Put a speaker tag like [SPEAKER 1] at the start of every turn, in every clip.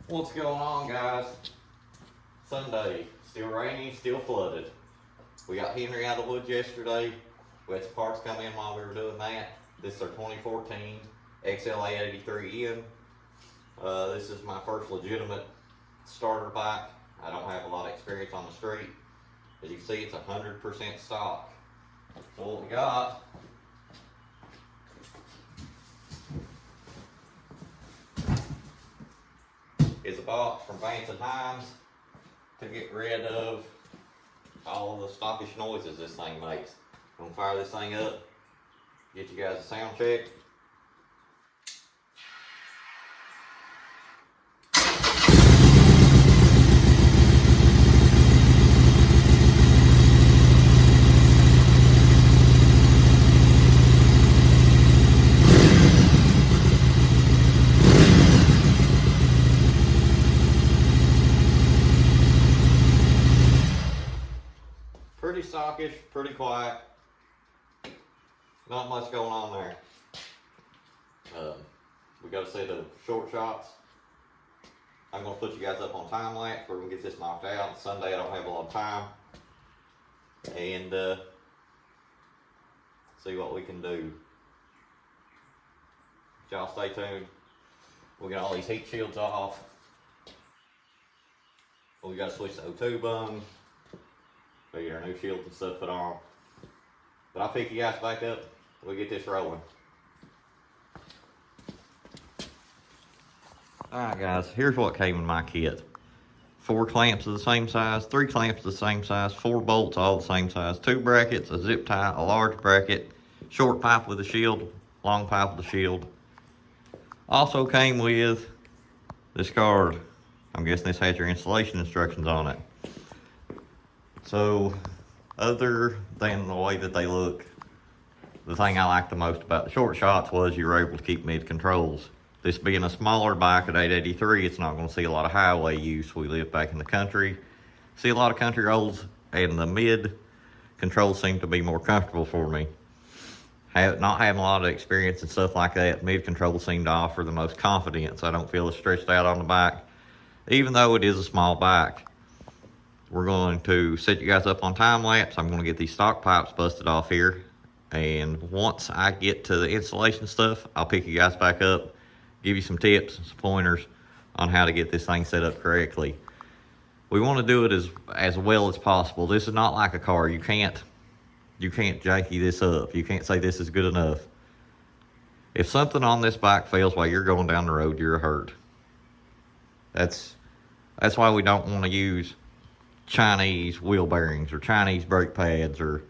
[SPEAKER 1] What's going on, guys? Sunday, still rainy, still flooded. We got Henry out of the woods yesterday. We had some parts come in while we were doing that. This is our 2014 XLA83N. This is my first legitimate starter bike. I don't have a lot of experience on the street. As you can see, it's 100% stock. So what we got is a box from Vance and Hines to get rid of all the stockish noises this thing makes. I'm gonna fire this thing up, get you guys a sound check. Pretty stockish, pretty quiet. Not much going on there. We got to see the short shots. I'm going to put you guys up on time lapse. We're going to get this knocked out. Sunday I don't have a lot of time. And see what we can do. Y'all stay tuned. We'll get all these heat shields off. We got to switch the O2 bung. We get our new shields and stuff put on. But I'll pick you guys back up. We'll get this rolling. Alright guys, here's what came in my kit. 4 clamps of the same size, 3 clamps of the same size, 4 bolts all the same size, 2 brackets, a zip tie, a large bracket, short pipe with a shield, long pipe with a shield. Also came with this card. I'm guessing this has your installation instructions on it. So, other than the way that they look, the thing I liked the most about the short shots was you were able to keep mid controls. This being a smaller bike at 883, it's not going to see a lot of highway use. We live back in the country. See a lot of country roads, and the mid controls seem to be more comfortable for me. Not having a lot of experience and stuff like that, mid controls seem to offer the most confidence. I don't feel as stretched out on the bike, even though it is a small bike. We're going to set you guys up on time lapse. I'm going to get these stock pipes busted off here. And once I get to the installation stuff, I'll pick you guys back up, give you some tips, some pointers on how to get this thing set up correctly. We want to do it as well as possible. This is not like a car. You can't janky this up. You can't say this is good enough. If something on this bike fails while you're going down the road, you're hurt. That's why we don't want to use Chinese wheel bearings or Chinese brake pads, or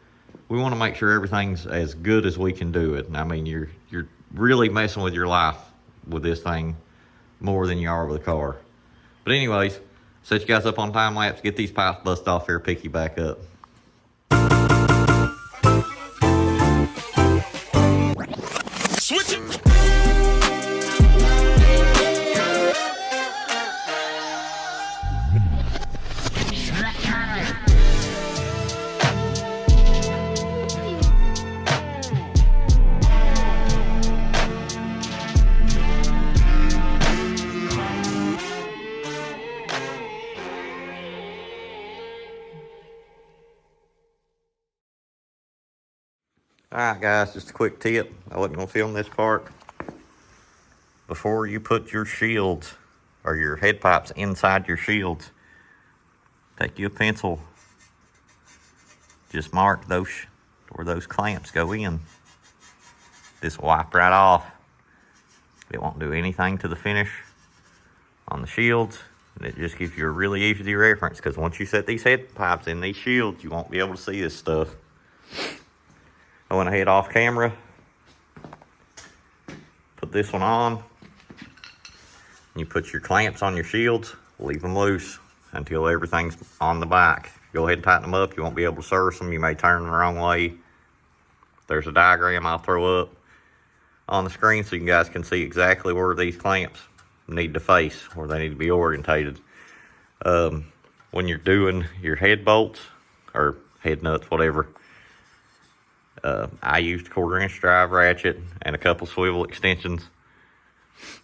[SPEAKER 1] we want to make sure everything's as good as we can do it. And I mean, you're really messing with your life with this thing more than you are with a car. But anyways, set you guys up on time lapse, get these pipes busted off here, pick you back up.
[SPEAKER 2] Switch it.
[SPEAKER 1] Alright guys, just a quick tip. I wasn't going to film this part. Before you put your shields or your head pipes inside your shields, take you a pencil. Just mark those where those clamps go in. This will wipe right off. It won't do anything to the finish on the shields. And it just gives you a really easy reference, because once you set these head pipes in these shields, you won't be able to see this stuff. I went ahead off camera, put this one on. You put your clamps on your shields, leave them loose until everything's on the bike. Go ahead and tighten them up. You won't be able to service them. You may turn them the wrong way. There's a diagram I'll throw up on the screen so you guys can see exactly where these clamps need to face, where they need to be orientated. When you're doing your head bolts or head nuts, whatever, I used a 1/4 inch drive ratchet and a couple swivel extensions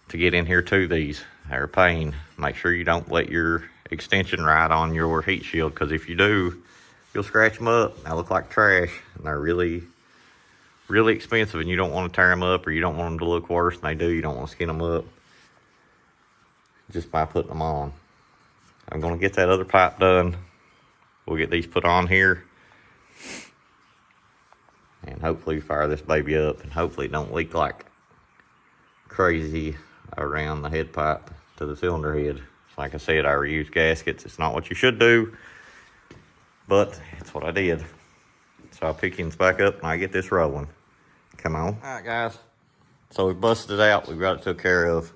[SPEAKER 1] to get in here to these. They're a pain. Make sure you don't let your extension ride on your heat shield, because if you do, you'll scratch them up. They look like trash, and they're really, really expensive, and you don't want to tear them up, or you don't want them to look worse than they do. You don't want to skin them up just by putting them on. I'm going to get that other pipe done. We'll get these put on here, and hopefully fire this baby up, and hopefully it don't leak like crazy around the head pipe to the cylinder head. Like I said, I reuse gaskets. It's not what you should do, but it's what I did. So I'll pick these back up and I get this rolling. Come on. All right, guys. So we busted it out. We got it took care of.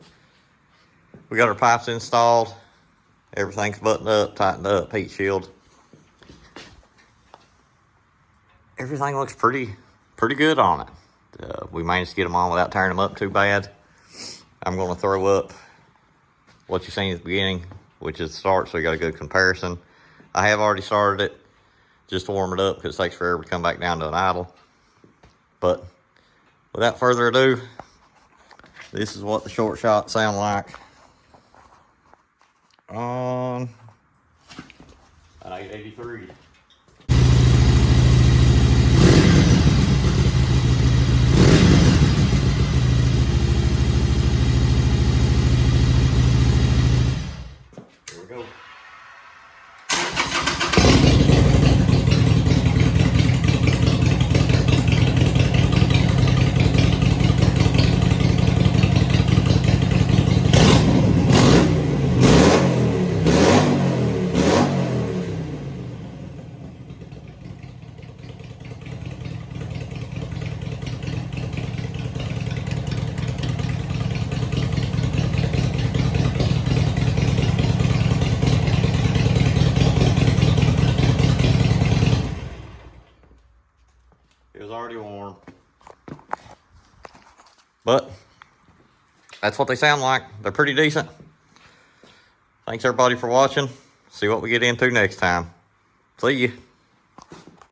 [SPEAKER 1] We got our pipes installed. Everything's buttoned up, tightened up, heat shield. Everything looks pretty good on it. We managed to get them on without tearing them up too bad. I'm going to throw up what you seen at the beginning, which is the start, so you got a good comparison. I have already started it just to warm it up, because it takes forever to come back down to an idle. But without further ado, this is what the short shots sound like on an 883. Here we go. It was already warm. But that's what they sound like. They're pretty decent. Thanks everybody for watching. See what we get into next time. See you.